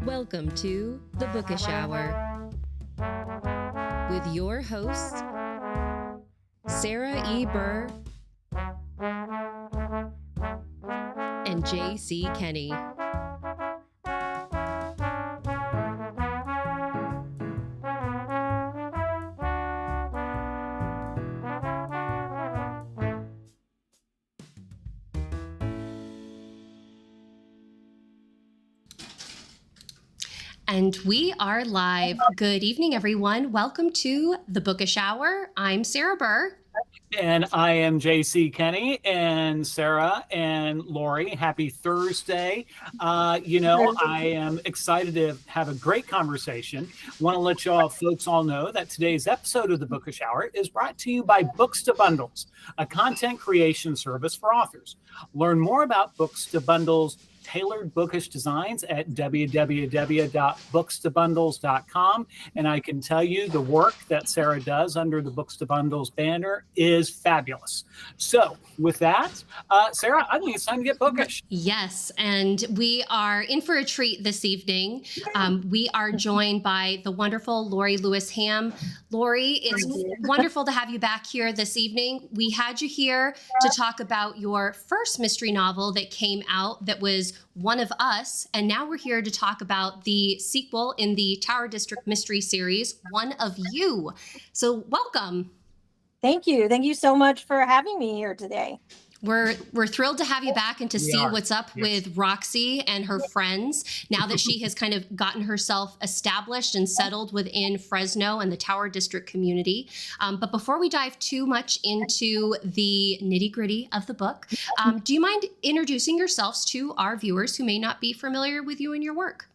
Welcome to the Bookish Hour with your hosts, Sarah E. Burr and J.C. Kenney. And we are live. Good evening, everyone. Welcome to the Bookish Hour. I'm Sarah Burr. And I am J.C. Kenney, and Sarah and Lorie. Happy Thursday. I am excited to have a great conversation. Want to let y'all folks all know that today's episode of the Bookish Hour is brought to you by Books to Bundles, a content creation service for authors. Learn more about Books to Bundles tailored bookish designs at www.bookstobundles.com. And I can tell you the work that Sarah does under the Books to Bundles banner is fabulous. So with that, Sarah, I think it's time to get bookish. Yes, and we are in for a treat this evening. We are joined by the wonderful Lorie Lewis Ham. Lorie, it's wonderful to have you back here this evening. We had you here to talk about your first mystery novel that came out that was One of Us, and now we're here to talk about the sequel in the Tower District mystery series, One of You. So welcome. Thank you. Thank you so much for having me here today. We're thrilled to have you back and to see what's up with Roxy and her friends now that she has kind of gotten herself established and settled within Fresno and the Tower District community. But before we dive too much into the nitty-gritty of the book, do you mind introducing yourselves to our viewers who may not be familiar with you and your work?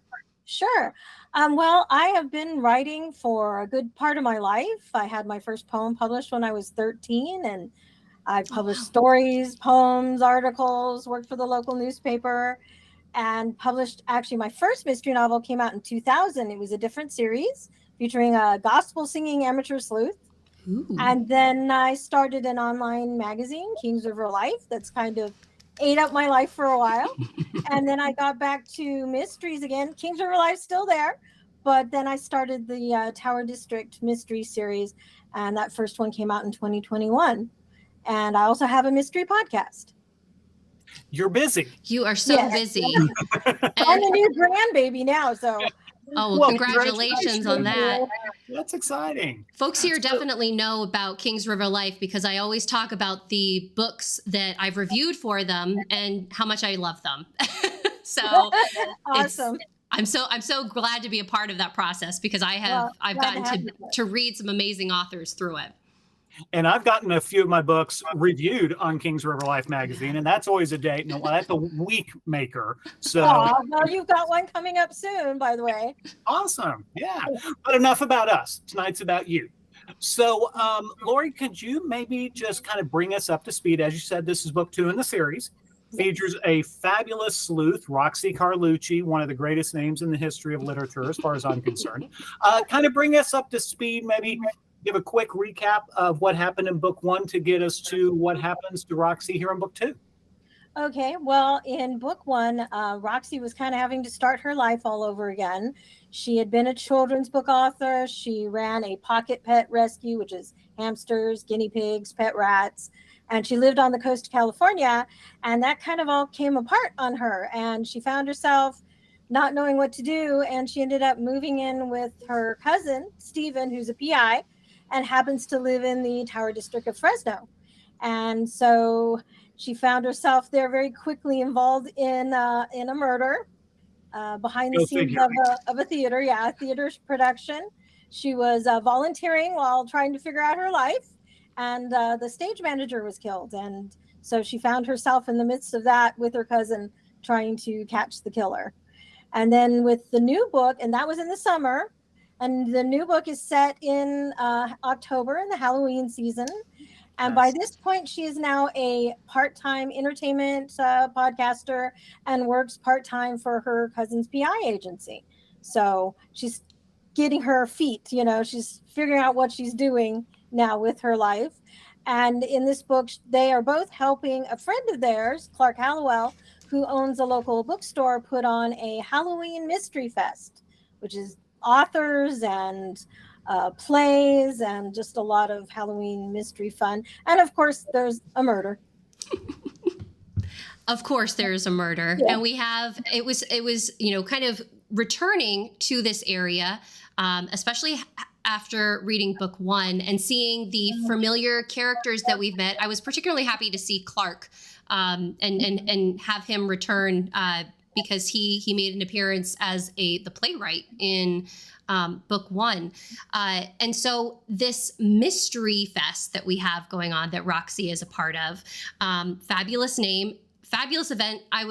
Sure. Well, I have been writing for a good part of my life. I had my first poem published when I was 13, and I published stories, poems, articles, worked for the local newspaper, and published, actually, my first mystery novel came out in 2000. It was a different series featuring a gospel singing amateur sleuth. Ooh. And then I started an online magazine, Kings River Life, that's kind of ate up my life for a while. And then I got back to mysteries again. Kings River Life's still there, but then I started the Tower District mystery series, and that first one came out in 2021. And I also have a mystery podcast. You're busy. You are so busy. I'm a new grandbaby now, so. Oh, well, congratulations on that. That's exciting. Folks here definitely know about Kings River Life because I always talk about the books that I've reviewed for them and how much I love them. So awesome. I'm so glad to be a part of that process because I've gotten to read some amazing authors through it. And I've gotten a few of my books reviewed on Kings River Life magazine, and that's always a date. No, that's a week maker. So, well, you've got one coming up soon, by the way. Awesome. Yeah. But enough about us. Tonight's about you. So, Lorie, could you maybe just kind of bring us up to speed? As you said, this is book 2 in the series. Features a fabulous sleuth, Roxy Carlucci, one of the greatest names in the history of literature, as far as I'm concerned. Kind of bring us up to speed, maybe give a quick recap of what happened in book 1 to get us to what happens to Roxy here in book 2. Okay, well, in book 1, Roxy was kind of having to start her life all over again. She had been a children's book author. She ran a pocket pet rescue, which is hamsters, guinea pigs, pet rats. And she lived on the coast of California, and that kind of all came apart on her. And she found herself not knowing what to do, and she ended up moving in with her cousin, Stephen, who's a PI, and happens to live in the Tower District of Fresno. And so she found herself there very quickly involved in a murder behind the scenes of a theater, a theater production. She was volunteering while trying to figure out her life, and the stage manager was killed. And so she found herself in the midst of that with her cousin trying to catch the killer. And then with the new book, and that was in the summer, and the new book is set in October in the Halloween season. And by this point, she is now a part-time entertainment podcaster and works part-time for her cousin's PI agency. So she's getting her feet, she's figuring out what she's doing now with her life. And in this book, they are both helping a friend of theirs, Clark Hallowell, who owns a local bookstore, put on a Halloween Mystery Fest, which is authors and plays and just a lot of Halloween mystery fun. And of course, there's a murder. Of course, there's a murder, Yeah. and we have it was kind of returning to this area, especially after reading book one and seeing the familiar characters that we've met. I was particularly happy to see Clark and have him return because he made an appearance as the playwright in book one. And so this mystery fest that we have going on that Roxy is a part of, fabulous name, fabulous event. I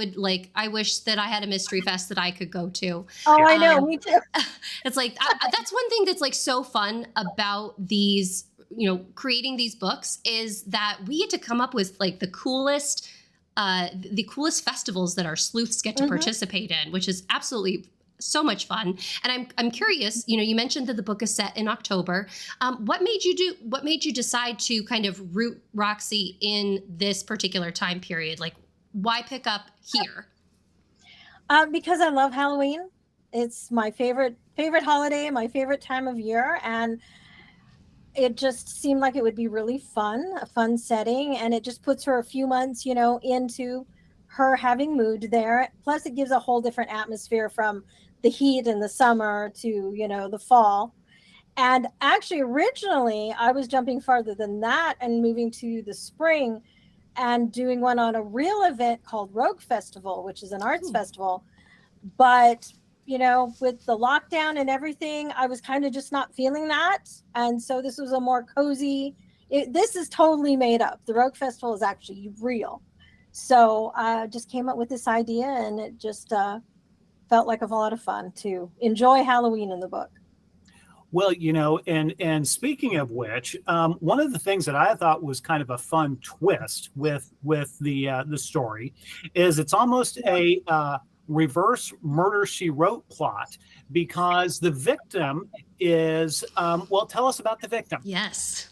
wish that I had a mystery fest that I could go to. Oh, I know, me too. It's like, that's one thing that's like so fun about these, creating these books is that we get to come up with like the coolest festivals that our sleuths get to participate in, which is absolutely so much fun. And I'm curious, you mentioned that the book is set in October. What made you decide to kind of root Roxy in this particular time period? Like, why pick up here? Because I love Halloween. It's my favorite holiday, my favorite time of year. And it just seemed like it would be really fun, a fun setting. And it just puts her a few months, into her having moved there. Plus it gives a whole different atmosphere from the heat in the summer to, the fall. And actually, originally, I was jumping farther than that and moving to the spring and doing one on a real event called Rogue Festival, which is an arts festival. But, with the lockdown and everything, I was kind of just not feeling that. And so this was a more cozy, this is totally made up. The Rogue Festival is actually real. So I just came up with this idea, and it just felt like a lot of fun to enjoy Halloween in the book. Well, and speaking of which, one of the things that I thought was kind of a fun twist with the story is it's almost a reverse Murder, She Wrote plot, because the victim is, tell us about the victim. Yes.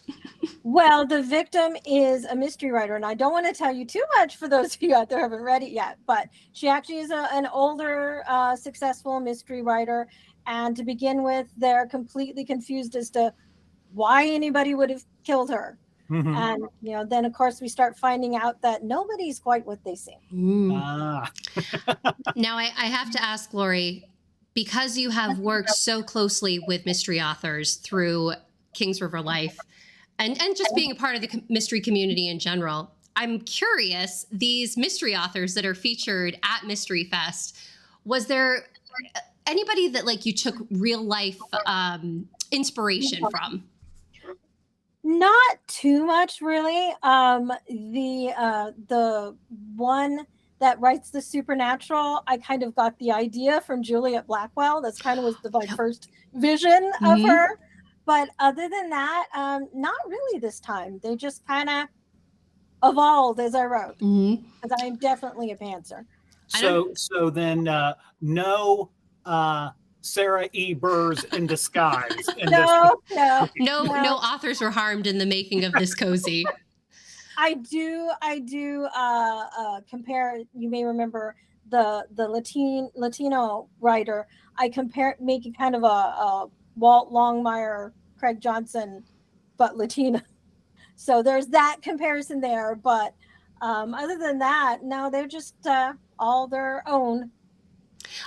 Well, the victim is a mystery writer, and I don't want to tell you too much for those of you out there who haven't read it yet, but she actually is an older, successful mystery writer. And to begin with, they're completely confused as to why anybody would have killed her. Mm-hmm. And, then, of course, we start finding out that nobody's quite what they seem. Now, I have to ask, Lorie, because you have worked so closely with mystery authors through Kings River Life and just being a part of the mystery community in general, I'm curious, these mystery authors that are featured at Mystery Fest, was there anybody that like you took real life inspiration from? Not too much, really. The one that writes the supernatural, I kind of got the idea from Juliet Blackwell. That's kind of was my first vision of her. But other than that, not really this time. They just kind of evolved as I wrote. Because I'm definitely a pantser. So then no Sarah E. Burrs in disguise. No authors were harmed in the making of this cozy. I do compare. You may remember the Latino writer. I make it kind of a Walt Longmire, Craig Johnson, but Latina. So there's that comparison there. But other than that, no, they're just all their own.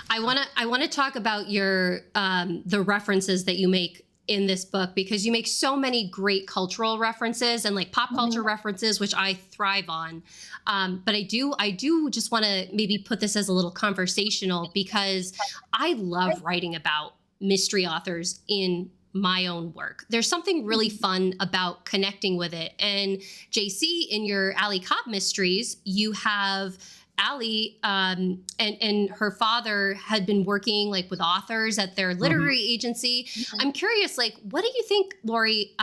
I want to talk about your the references that you make in this book, because you make so many great cultural references and like pop culture references, which I thrive on. But I do just want to maybe put this as a little conversational, because I love writing about mystery authors in my own work. There's something really fun about connecting with it. And JC, in your Allie Cobb mysteries, you have Allie and her father had been working like with authors at their literary agency. I'm curious, like, what do you think, Lorie,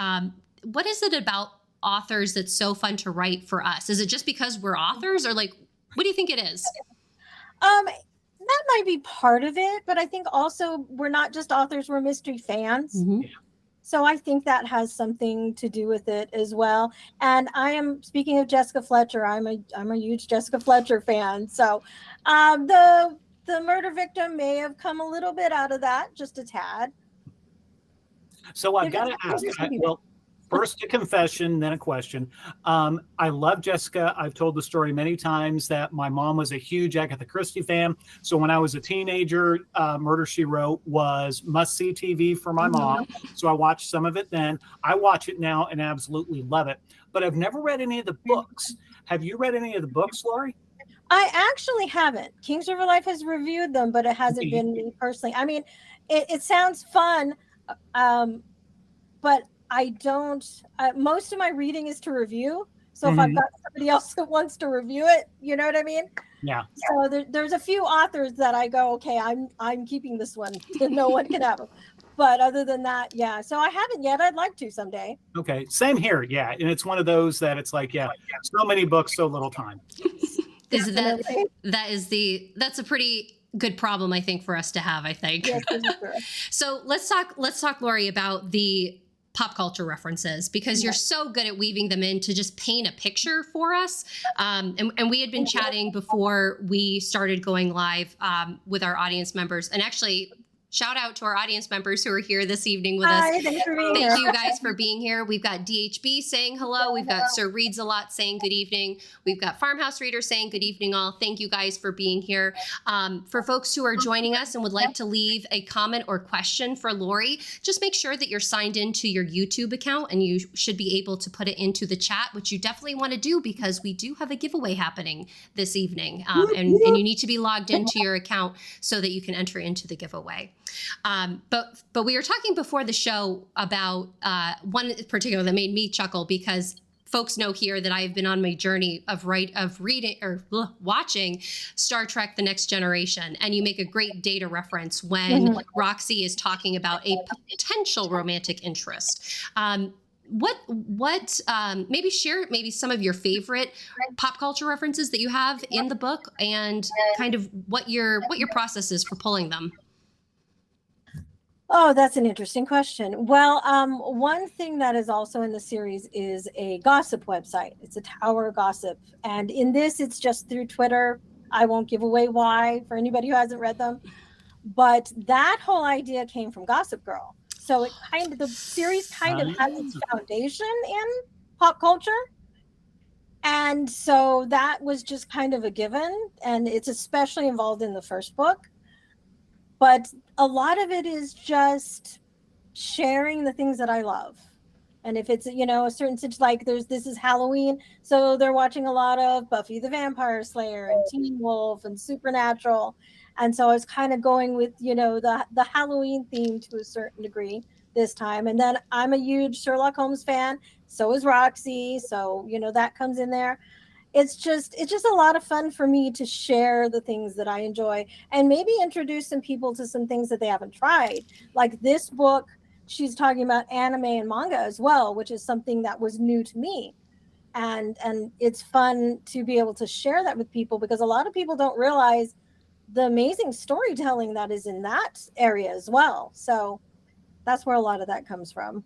what is it about authors that's so fun to write for us? Is it just because we're authors, or like, what do you think it is? That might be part of it, but I think also we're not just authors, we're mystery fans. So I think that has something to do with it as well. And I am, speaking of Jessica Fletcher, I'm a huge Jessica Fletcher fan. So the murder victim may have come a little bit out of that, just a tad. So I've got to ask, well, first a confession, then a question. I love Jessica. I've told the story many times that my mom was a huge Agatha Christie fan. So when I was a teenager, Murder, She Wrote was must-see TV for my mom. So I watched some of it then. I watch it now and absolutely love it. But I've never read any of the books. Have you read any of the books, Lorie? I actually haven't. Kings River Life has reviewed them, but it hasn't been me personally. I mean, it sounds fun, but I don't. Most of my reading is to review. So if I've got somebody else that wants to review it, you know what I mean? Yeah. So there's a few authors that I go, okay, I'm keeping this one. No one can have them. But other than that, yeah. So I haven't yet. I'd like to someday. Okay. Same here. Yeah. And it's one of those that it's like, yeah, so many books, so little time. That's a pretty good problem, I think, for us to have, I think. Yes, So let's talk, Lorie, about the pop culture references, because you're so good at weaving them in to just paint a picture for us. And we had been chatting before we started going live with our audience members, and actually shout out to our audience members who are here this evening with us. Thanks for being Thank here. you guys for being here. We've got DHB saying hello. We've got Sir Reads a Lot saying good evening. We've got Farmhouse Reader saying good evening all. Thank you guys for being here. For folks who are joining us and would like to leave a comment or question for Lorie, just make sure that you're signed into your YouTube account, and you should be able to put it into the chat, which you definitely want to do because we do have a giveaway happening this evening. And you need to be logged into your account so that you can enter into the giveaway. But we were talking before the show about one in particular that made me chuckle, because folks know here that I have been on my journey of reading or watching Star Trek: The Next Generation, and you make a great data reference when Roxy is talking about a potential romantic interest. Maybe share some of your favorite pop culture references that you have in the book, and kind of what your process is for pulling them. Oh, that's an interesting question. Well, one thing that is also in the series is a gossip website. It's a Tower Gossip. And in this, it's just through Twitter. I won't give away why for anybody who hasn't read them. But that whole idea came from Gossip Girl. So the series kind of has its foundation in pop culture. And so that was just kind of a given. And it's especially involved in the first book. But a lot of it is just sharing the things that I love. And if it's, a certain situation, like this is Halloween, so they're watching a lot of Buffy the Vampire Slayer and Teen Wolf and Supernatural. And so I was kind of going with, the Halloween theme to a certain degree this time. And then I'm a huge Sherlock Holmes fan. So is Roxy. So, that comes in there. It's just a lot of fun for me to share the things that I enjoy and maybe introduce some people to some things that they haven't tried. Like this book, she's talking about anime and manga as well, which is something that was new to me. And it's fun to be able to share that with people, because a lot of people don't realize the amazing storytelling that is in that area as well. So that's where a lot of that comes from.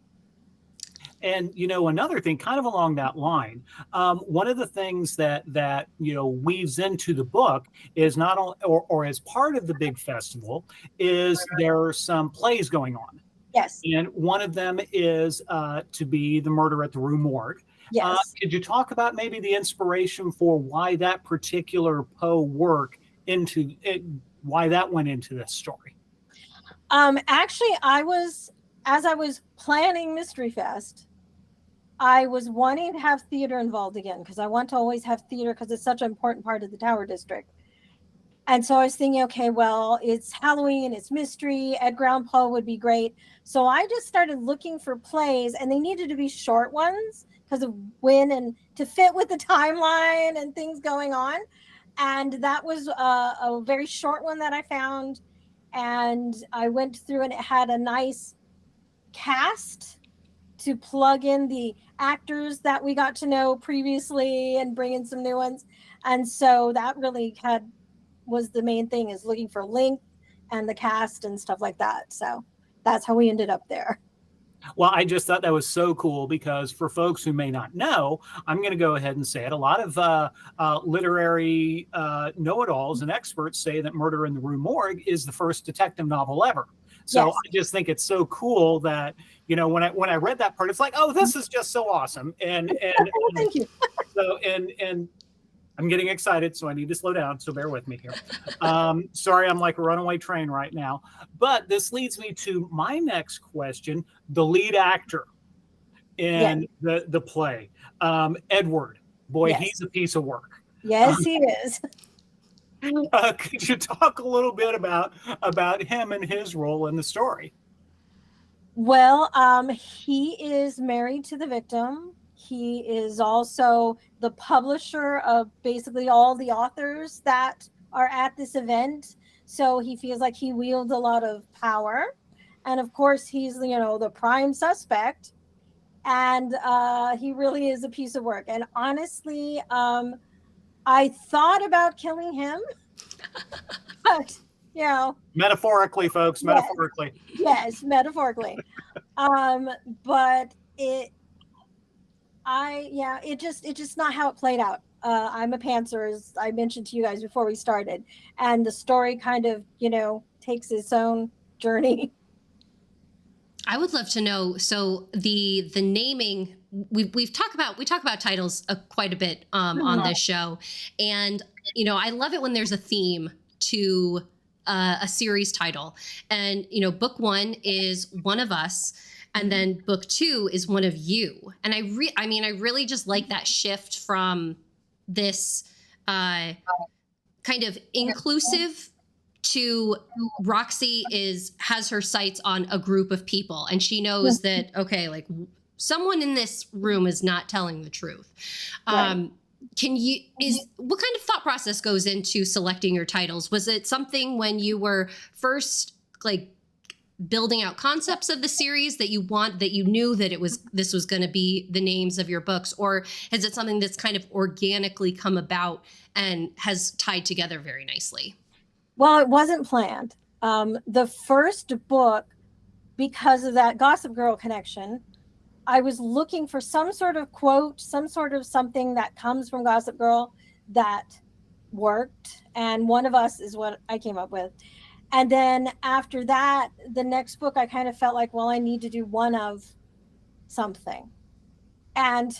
And, another thing kind of along that line, one of the things that weaves into the book is not only, or as part of the big festival, is there are some plays going on. Yes. And one of them is to be The Murder at the Rue Morgue. Yes. Could you talk about maybe the inspiration for why that particular Poe work why that went into this story? Actually, as I was planning Mystery Fest, I was wanting to have theater involved again, because I want to always have theater because it's such an important part of the Tower District. And so I was thinking, okay, well, it's Halloween, it's mystery, Edgar Allan Poe would be great. So I just started looking for plays, and they needed to be short ones because of when and to fit with the timeline and things going on. And that was a very short one that I found. And I went through, and it had a nice cast to plug in the actors that we got to know previously and bring in some new ones. And so that really was the main thing, is looking for length and the cast and stuff like that. So that's how we ended up there. Well, I just thought that was so cool because for folks who may not know, I'm going to go ahead and say it. A lot of literary know-it-alls and experts say that Murder in the Rue Morgue is the first detective novel ever. So Yes. I just think it's so cool that, you know, when I read that part, it's like, oh, this is just so awesome. And Thank you. so and I'm getting excited, so I need to slow down. So bear with me here. Sorry, I'm like a runaway train right now. But this leads me to my next question: the lead actor in the play, Edward. Boy, Yes. he's a piece of work. Yes, he is. Could you talk a little bit about him and his role in the story? Well, he is married to the victim. He is also the publisher of basically all the authors that are at this event. So he feels like he wields a lot of power. And of course, he's, you know, the prime suspect. And he really is a piece of work. And honestly, I thought about killing him. But, you know. Metaphorically, folks, metaphorically. Yes, metaphorically. But it's just not how it played out. I'm a pantser, as I mentioned to you guys before we started, and the story kind of, you know, takes its own journey. I would love to know. So the naming, we talk about titles quite a bit on this show, and you know, I love it when there's a theme to a series title, and you know, book one is One of Us. And then book two is One of You. And I really just like that shift from this kind of inclusive to Roxy has her sights on a group of people. And she knows that, okay, like someone in this room is not telling the truth. Right. What kind of thought process goes into selecting your titles? Was it something when you were first like building out concepts of the series that you knew that this was going to be the names of your books, or is it something that's kind of organically come about and has tied together very nicely? Well, it wasn't planned. The first book, because of that Gossip Girl connection, I was looking for some sort of quote, some sort of something that comes from Gossip Girl that worked. And One of Us is what I came up with. And then after that, the next book, I kind of felt like, well, I need to do one of something. And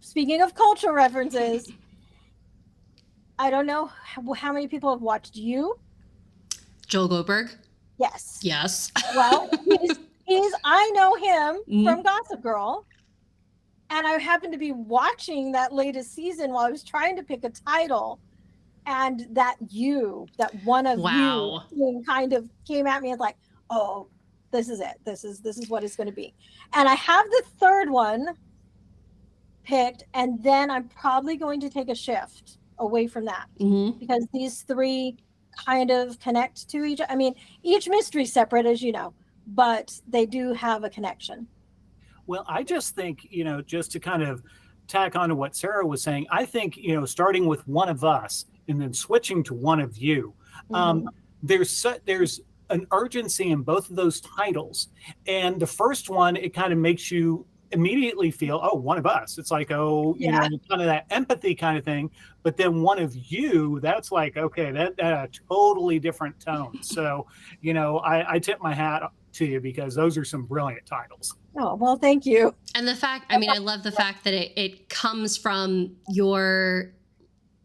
speaking of cultural references, I don't know how many people have watched You. Joel Goldberg? Yes. Yes. Well, I know him from Gossip Girl. And I happened to be watching that latest season while I was trying to pick a title. And that One of You thing kind of came at me as like, oh, this is it. This is what it's going to be. And I have the third one picked, and then I'm probably going to take a shift away from that because these three kind of connect to each. I mean, each mystery is separate, as you know, but they do have a connection. Well, I just think, you know, just to kind of tack on to what Sarah was saying, I think, you know, starting with One of Us and then switching to One of You, there's an urgency in both of those titles. And the first one, it kind of makes you immediately feel, oh, One of Us. It's like, oh, you know, kind of that empathy kind of thing. But then One of You, that's like, okay, that a totally different tone. So, you know, I tip my hat to you because those are some brilliant titles. Oh, well, thank you. And the fact, I mean, I love the fact that it comes from your,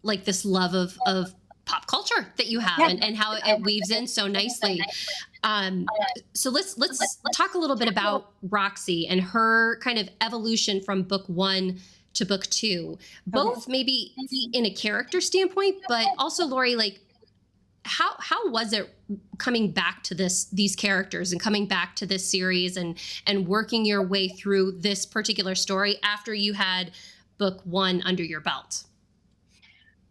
like, this love of pop culture that you have and how it weaves in so nicely. So let's talk a little bit about Roxy and her kind of evolution from book one to book two, both maybe in a character standpoint, but also Lorie, like, how was it coming back to these characters and coming back to this series and working your way through this particular story after you had book one under your belt?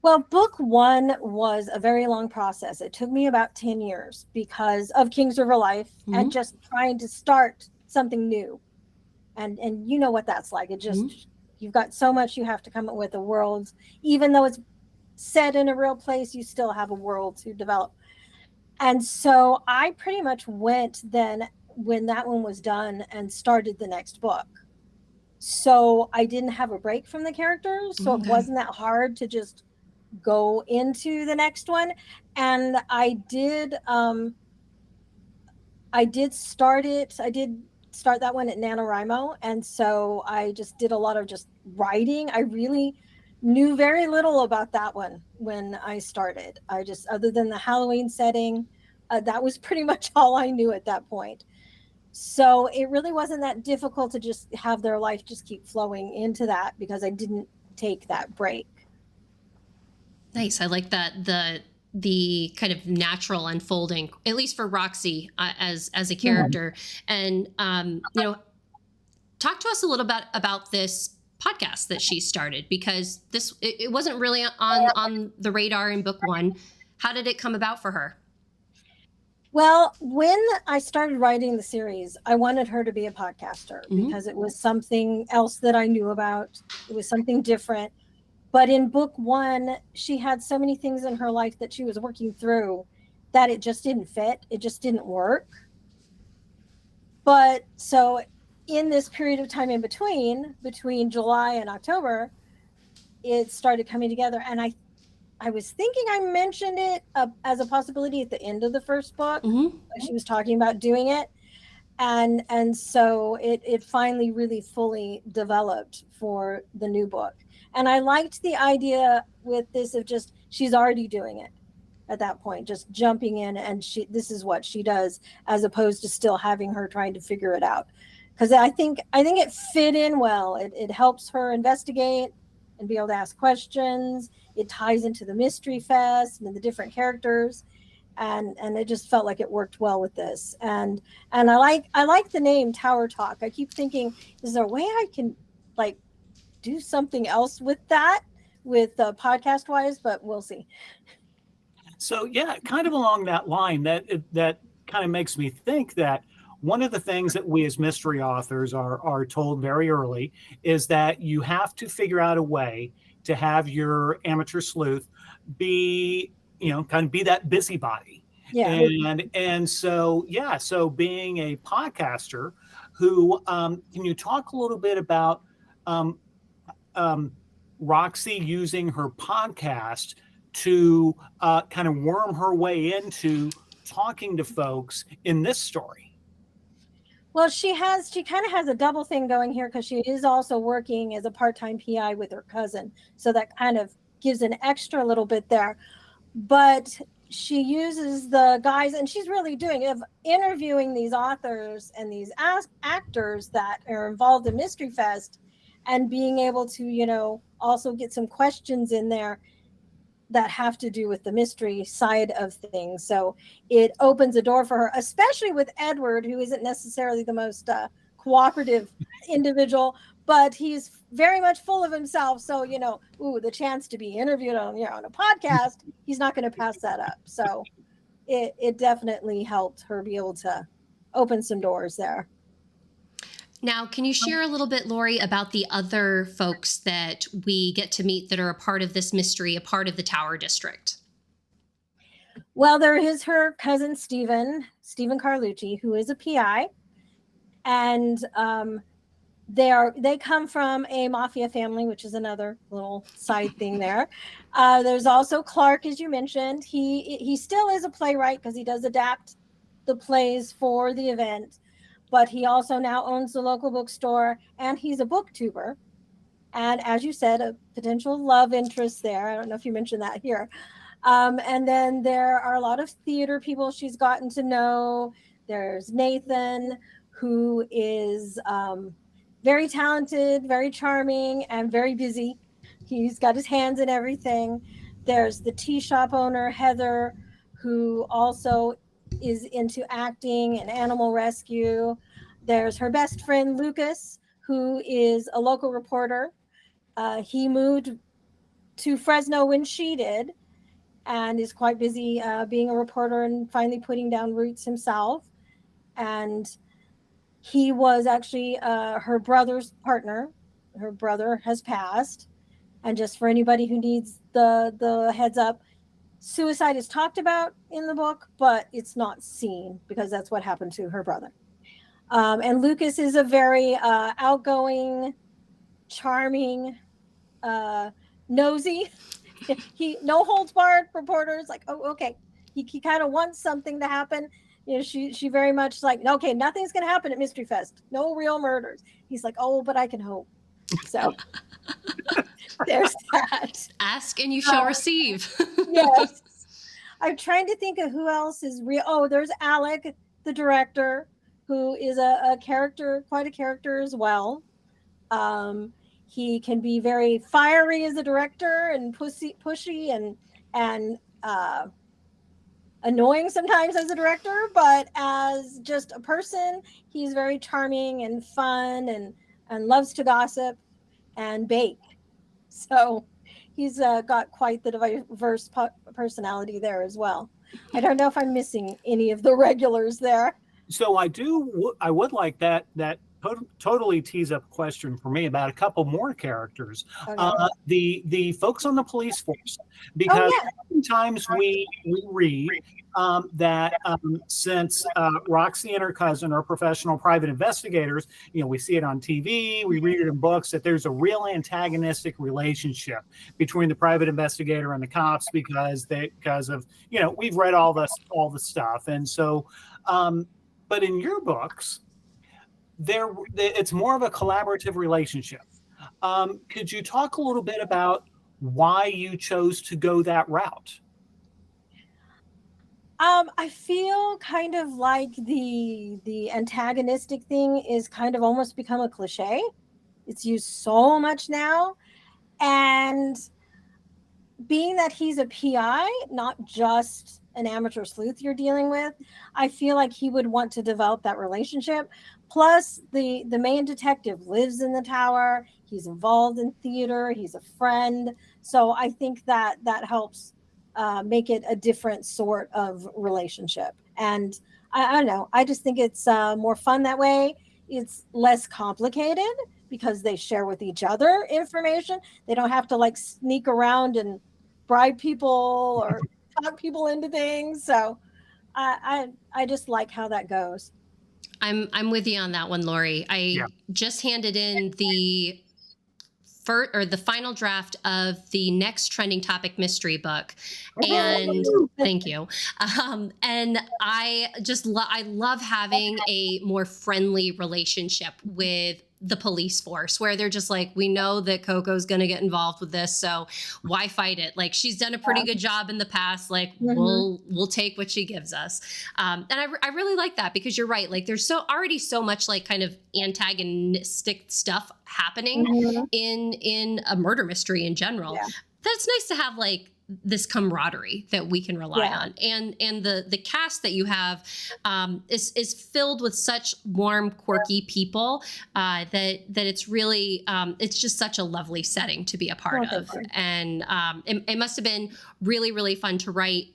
Well, book one was a very long process. It took me about 10 years because of Kings River Life and just trying to start something new. And you know what that's like. It just, you've got so much you have to come up with, a world, even though it's set in a real place, you still have a world to develop. And so I pretty much went then when that one was done and started the next book. So I didn't have a break from the characters. So it wasn't that hard to just go into the next one. And I did start that one at NaNoWriMo. And so I just did a lot of just writing. I really knew very little about that one when I started. Other than the Halloween setting, that was pretty much all I knew at that point. So it really wasn't that difficult to just have their life just keep flowing into that because I didn't take that break. Nice. I like that the kind of natural unfolding, at least for Roxy as a character. And talk to us a little bit about this podcast that she started, because it wasn't really on the radar in book one. How did it come about for her? Well, when I started writing the series, I wanted her to be a podcaster because it was something else that I knew about. It was something different. But in book one, she had so many things in her life that she was working through that it just didn't fit. It just didn't work. But so in this period of time in between July and October, it started coming together. And I was thinking I mentioned it as a possibility at the end of the first book. She was talking about doing it. And so it finally really fully developed for the new book. And I liked the idea with this of just, she's already doing it at that point, just jumping in and this is what she does, as opposed to still having her trying to figure it out. Because I think it fit in well. It helps her investigate and be able to ask questions. It ties into the Mystery Fest and the different characters. And it just felt like it worked well with this. And I like the name Tower Talk. I keep thinking, is there a way I can do something else with that, with podcast wise? But we'll see. So yeah, kind of along that line, that kind of makes me think that one of the things that we as mystery authors are told very early is that you have to figure out a way to have your amateur sleuth be, kind of be that busybody. Yeah. And so, so being a podcaster who, can you talk a little bit about Roxy using her podcast to kind of worm her way into talking to folks in this story? Well, she kind of has a double thing going here because she is also working as a part-time PI with her cousin. So that kind of gives an extra little bit there. But she uses the guys, and she's really doing it, of interviewing these authors and these actors that are involved in Mystery Fest, and being able to, also get some questions in there that have to do with the mystery side of things. So it opens a door for her, especially with Edward, who isn't necessarily the most cooperative individual, but he's very much full of himself. So, the chance to be interviewed on a podcast, he's not going to pass that up. So it definitely helped her be able to open some doors there. Now, can you share a little bit, Lorie, about the other folks that we get to meet that are a part of this mystery, a part of the Tower District? Well, there is her cousin, Stephen Carlucci, who is a PI. And they come from a mafia family, which is another little side thing there. There's also Clark, as you mentioned. He still is a playwright because he does adapt the plays for the event. But he also now owns the local bookstore, and he's a booktuber. And as you said, a potential love interest there. I don't know if you mentioned that here. And then there are a lot of theater people she's gotten to know. There's Nathan, who is very talented, very charming, and very busy. He's got his hands in everything. There's the tea shop owner, Heather, who also is into acting and animal rescue. There's her best friend, Lucas, who is a local reporter. He moved to Fresno when she did and is quite busy being a reporter and finally putting down roots himself. And he was actually her brother's partner. Her brother has passed. And just for anybody who needs the heads up, suicide is talked about in the book, but it's not seen because that's what happened to her brother. And Lucas is a very outgoing, charming, nosy. He no holds barred reporters, like, oh, okay. He kind of wants something to happen. You know, she very much like, okay, nothing's gonna happen at Mystery Fest. No real murders. He's like, oh, but I can hope. So there's that. Ask and you shall receive. Yes. I'm trying to think of who else is real. Oh, there's Alec, the director, who is a character, quite a character as well. He can be very fiery as a director and pushy and annoying sometimes as a director, but as just a person, he's very charming and fun and loves to gossip and bake. So he's got quite the diverse personality there as well. I don't know if I'm missing any of the regulars there. So I would like that totally tease up a question for me about a couple more characters. Okay. The folks on the police force, because sometimes we read that since Roxy and her cousin are professional private investigators, you know, we see it on TV, we read it in books, that there's a real antagonistic relationship between the private investigator and the cops because of, you know, we've read all the stuff. And so, but in your books, it's more of a collaborative relationship. Could you talk a little bit about why you chose to go that route? I feel kind of like the antagonistic thing is kind of almost become a cliche. It's used so much now. And being that he's a PI, not just an amateur sleuth you're dealing with, I feel like he would want to develop that relationship. Plus, the main detective lives in the tower. He's involved in theater. He's a friend. So I think that helps make it a different sort of relationship. And I don't know. I just think it's more fun that way. It's less complicated because they share with each other information. They don't have to like sneak around and bribe people or talk people into things. So I just like how that goes. I'm with you on that one, Lorie. I just handed in the final draft of the next trending topic mystery book, and thank you. And I just I love having a more friendly relationship with the police force, where they're just like, we know that Coco's going to get involved with this, so why fight it? Like, she's done a pretty good job in the past. Like, we'll take what she gives us. And I really like that, because you're right. Like, there's already so much like kind of antagonistic stuff happening in a murder mystery in general. That's nice to have like this camaraderie that we can rely on, and the cast that you have is filled with such warm, quirky people that it's really it's just such a lovely setting to be a part of, and it must have been really, really fun to write.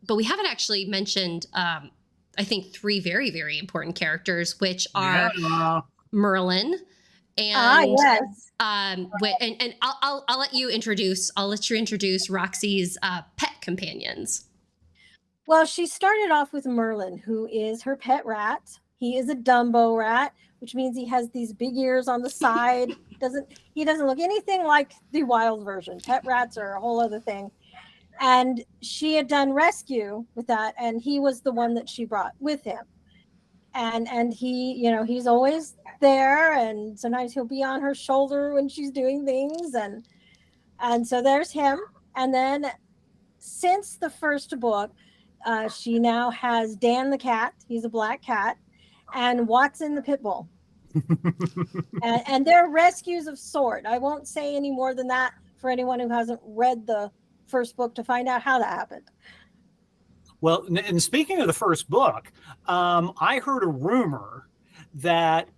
But we haven't actually mentioned I think 3 very, very important characters, which are Merlin. And and I'll let you introduce Roxy's pet companions. Well, she started off with Merlin, who is her pet rat. He is a Dumbo rat, which means he has these big ears on the side. He doesn't look anything like the wild version. Pet rats are a whole other thing. And she had done rescue with that, and he was the one that she brought with him. And he, you know, he's always there, and sometimes he'll be on her shoulder when she's doing things, and so there's him. And then since the first book, she now has Dan the cat. He's a black cat, and Watson the pit bull. and they're rescues of sort. I won't say any more than that for anyone who hasn't read the first book to find out how that happened. Well, and speaking of the first book, I heard a rumor that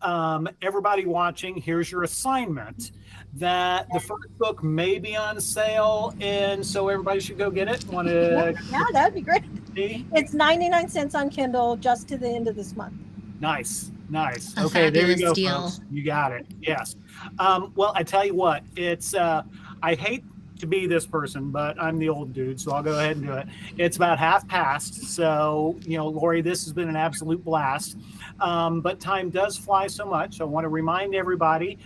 everybody watching, here's your assignment, that the first book may be on sale, and so everybody should go get it. Want to? Yeah, that'd be great. It's 99 cents on Kindle just to the end of this month. Nice. Okay, there you go, deal. folks. You got it. Yes. Well, I tell you what, it's I hate to be this person, but I'm the old dude, so I'll go ahead and do it. It's about half past. So, Lorie, this has been an absolute blast. But time does fly so much. I want to remind everybody,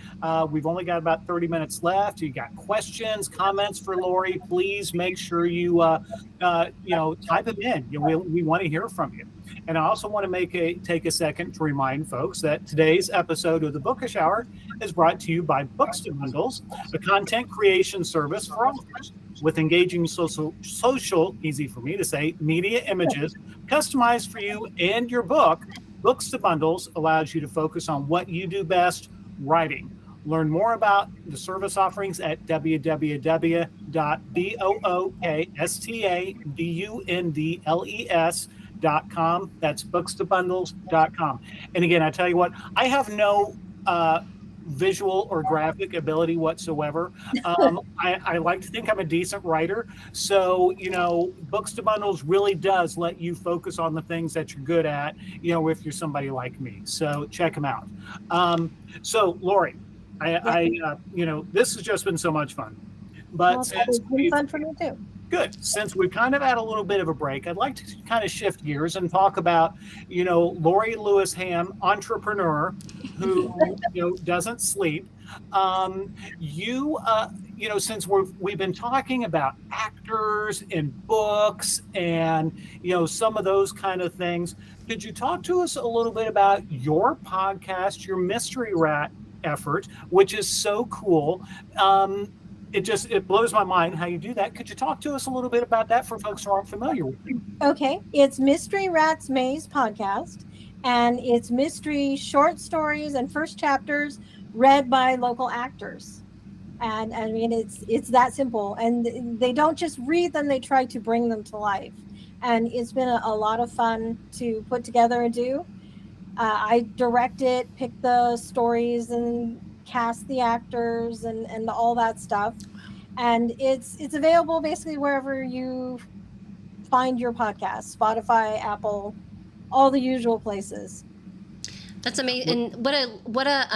we've only got about 30 minutes left. You got questions, comments for Lorie, please make sure you, type them in. We want to hear from you. And I also want to take a second to remind folks that today's episode of the Bookish Hour is brought to you by Books to Bundles, a content creation service for authors with engaging social, easy for me to say, media images customized for you and your book. Books to Bundles allows you to focus on what you do best, writing. Learn more about the service offerings at www.bookstabundles.com. That's bookstobundles.com. And again, I tell you what, I have no visual or graphic ability whatsoever. I like to think I'm a decent writer. So, Books to Bundles really does let you focus on the things that you're good at, if you're somebody like me. So check them out. So Lorie, this has just been so much fun. But it's been fun for me too. Good. Since we've kind of had a little bit of a break, I'd like to kind of shift gears and talk about, Lorie Lewis Ham, entrepreneur who, doesn't sleep. Since we've been talking about actors and books and, some of those kind of things, could you talk to us a little bit about your podcast, your Mysteryrat effort, which is so cool? It blows my mind how you do that. Could you talk to us a little bit about that for folks who aren't familiar with you? Okay. It's Mysteryrat's Maze podcast, and it's mystery short stories and first chapters read by local actors. And I mean, it's that simple. And they don't just read them, they try to bring them to life. And it's been a lot of fun to put together and do. I direct it, pick the stories, and cast the actors and all that stuff. And it's available basically wherever you find your podcast, Spotify, Apple, all the usual places. That's amazing. And what a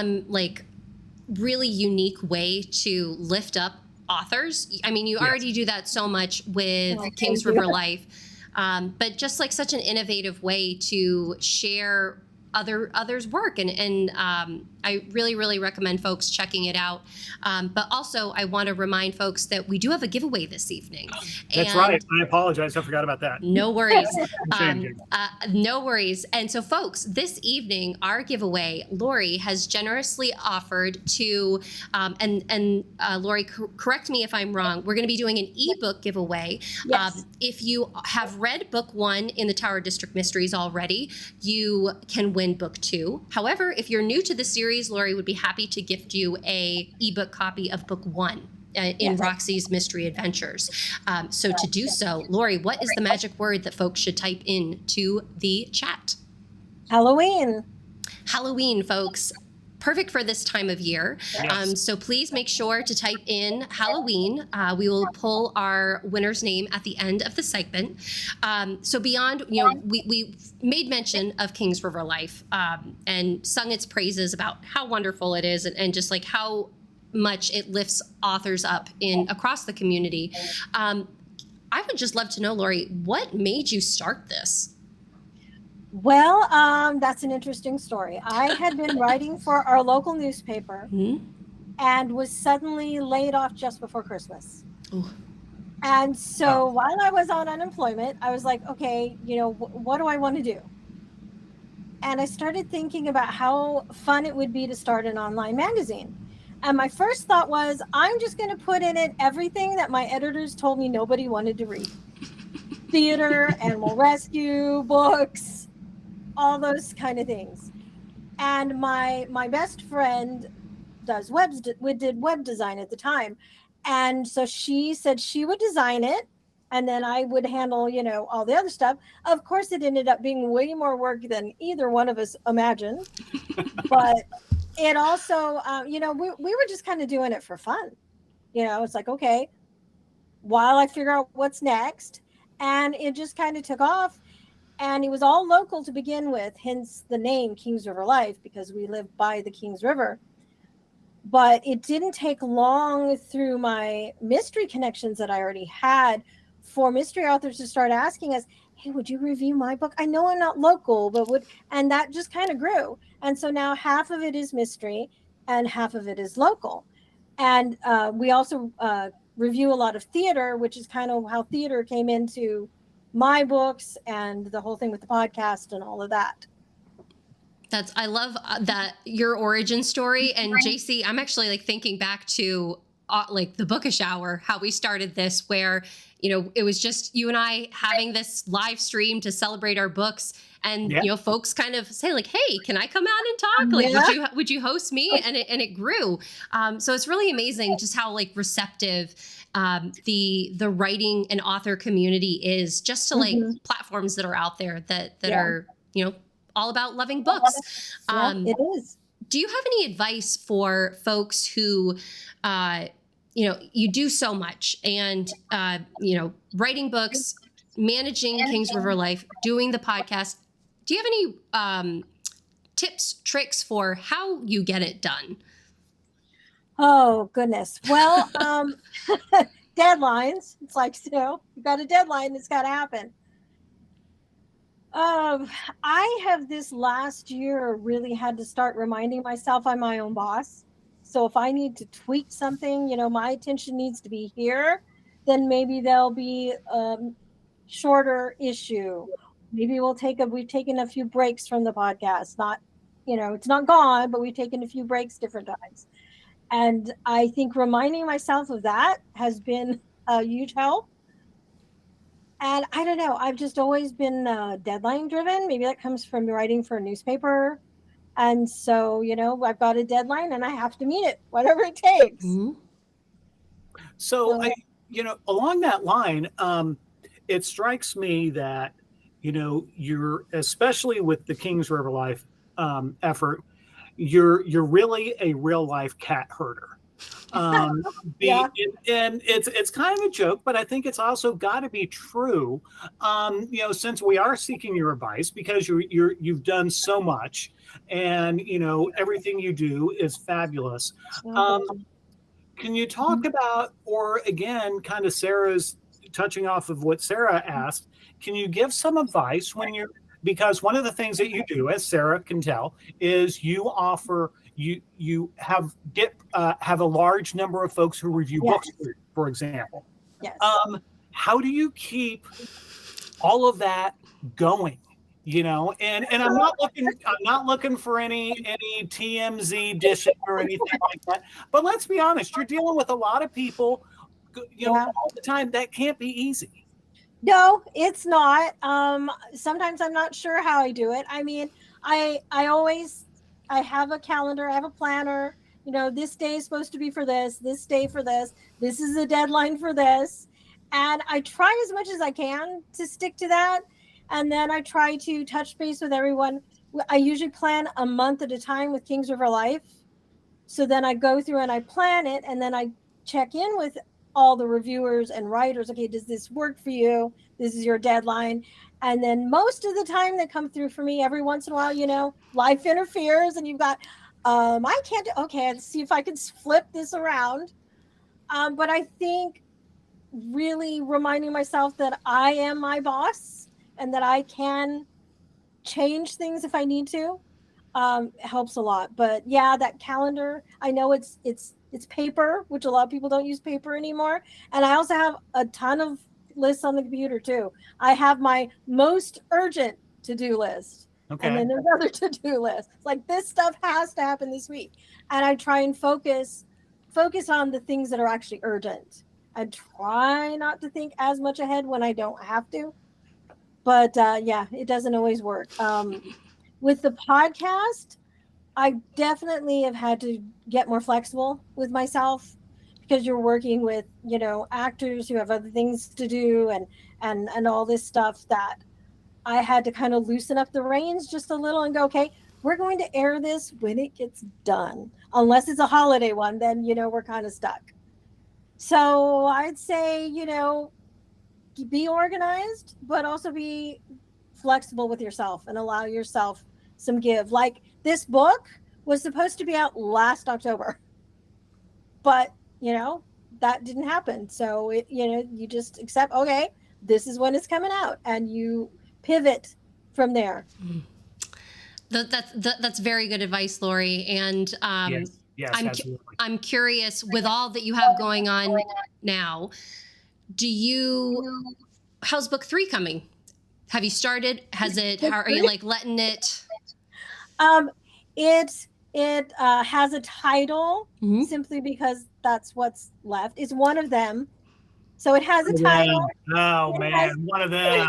really unique way to lift up authors. I mean, you already do that so much with Kings River Life, but just such an innovative way to share others' work, and I really, really recommend folks checking it out. But also, I want to remind folks that we do have a giveaway this evening. That's right. I apologize. I forgot about that. No worries. No worries. And so, folks, this evening, our giveaway, Lorie has generously offered to, Lorie, correct me if I'm wrong, we're going to be doing an ebook giveaway. Yes. If you have read book 1 in the Tower District Mysteries already, you can win book 2. However, if you're new to the series, Lorie would be happy to gift you a ebook copy of book 1 in Roxy's Mystery Adventures. So to do so, Lorie, what is the magic word that folks should type into the chat? Halloween. Halloween, folks. Perfect for this time of year. Yes. So please make sure to type in Halloween. We will pull our winner's name at the end of the segment. So beyond, we made mention of Kings River Life and sung its praises about how wonderful it is and just how much it lifts authors up across the community. I would just love to know, Lorie, what made you start this? Well, that's an interesting story. I had been writing for our local newspaper and was suddenly laid off just before Christmas. Ooh. And so while I was on unemployment, I was like, okay, what do I want to do? And I started thinking about how fun it would be to start an online magazine. And my first thought was, I'm just going to put in it everything that my editors told me nobody wanted to read. Theater, animal rescue, books, all those kind of things. And my best friend did web design at the time. And so she said she would design it and then I would handle, all the other stuff. Of course, it ended up being way more work than either one of us imagined. But it also, we were just kind of doing it for fun. It's like, okay, while I figure out what's next. And it just kind of took off. And it was all local to begin with, hence the name Kings River Life, because we live by the Kings River. But it didn't take long through my mystery connections that I already had for mystery authors to start asking us, hey, would you review my book? I know I'm not local, but would, and that just kind of grew. And so now half of it is mystery and half of it is local. And we also review a lot of theater, which is kind of how theater came into my books and the whole thing with the podcast and all of that. I love that your origin story. And JC, I'm actually like thinking back to like the Bookish Hour, how we started this, where, you know, it was just you and I having this live stream to celebrate our books. And, you know, folks kind of say like, hey, can I come out and talk? Like, would you host me? And it grew. So it's really amazing just how like receptive the writing and author community is just to like platforms that are out there that are, you know, all about loving books. It is. Do you have any advice for folks who, you know, you do so much and, you know, writing books, managing Kings River Life, doing the podcast? Do you have any tips, tricks for how you get it done? Oh, goodness. Well, deadlines. It's like, you know, you got a deadline. It's got to happen. I have this last year really had to start reminding myself I'm my own boss. So if I need to tweak something, you know, my attention needs to be here, then maybe there'll be a shorter issue. Maybe we've taken a few breaks from the podcast. Not, you know, it's not gone, but we've taken a few breaks different times. And I think reminding myself of that has been a huge help. And I don't know, I've just always been deadline driven. Maybe that comes from writing for a newspaper. And so, you know, I've got a deadline and I have to meet it, whatever it takes. So, you know, along that line, it strikes me that, you know, you're, especially with the Kings River Life effort, you're really a real life cat herder. And it's kind of a joke, but I think it's also got to be true. You know, since we are seeking your advice, because you've done so much, and you know everything you do is fabulous. Can you talk about, or again, kind of Sarah's touching off of what Sarah asked? Can you give some advice when you're, because one of the things that you do, as Sarah can tell, is you offer. You have a large number of folks who review books, for example. Yes. How do you keep all of that going? You know, and I'm not looking for any TMZ dishing or anything like that. But let's be honest, you're dealing with a lot of people, you know, all the time. That can't be easy. No, it's not. Sometimes I'm not sure how I do it. I mean, I have a calendar, I have a planner, you know, this day is supposed to be for this day for this is a deadline for this. And I try as much as I can to stick to that. And then I try to touch base with everyone. I usually plan a month at a time with Kings River Life. So then I go through and I plan it, and then I check in with all the reviewers and writers. Okay, does this work for you? This is your deadline. And then most of the time they come through for me. Every once in a while, you know, life interferes and you've got, I can't, okay, let's see if I can flip this around. But I think really reminding myself that I am my boss and that I can change things if I need to, helps a lot. But yeah, that calendar, I know it's paper, which a lot of people don't use paper anymore. And I also have a ton of lists on the computer too. I have my most urgent to-do list. Okay. And then there's other to-do lists. Like this stuff has to happen this week. And I try and focus on the things that are actually urgent. I try not to think as much ahead when I don't have to. But yeah, it doesn't always work. With the podcast, I definitely have had to get more flexible with myself, because you're working with, you know, actors who have other things to do and all this stuff, that I had to kind of loosen up the reins just a little and go, okay, we're going to air this when it gets done. Unless it's a holiday one, then, you know, we're kind of stuck. So I'd say, you know, be organized, but also be flexible with yourself and allow yourself some give. Like this book was supposed to be out last October. but that didn't happen. So you just accept, okay, this is when it's coming out, and you pivot from there. That's very good advice, Lorie. And Yes, absolutely. I'm curious, with all that you have going on now, how's book 3 coming? Have you started? How are you letting it? It has a title simply because that's what's left. It's one of them. So it has a title. Oh, man, one of them.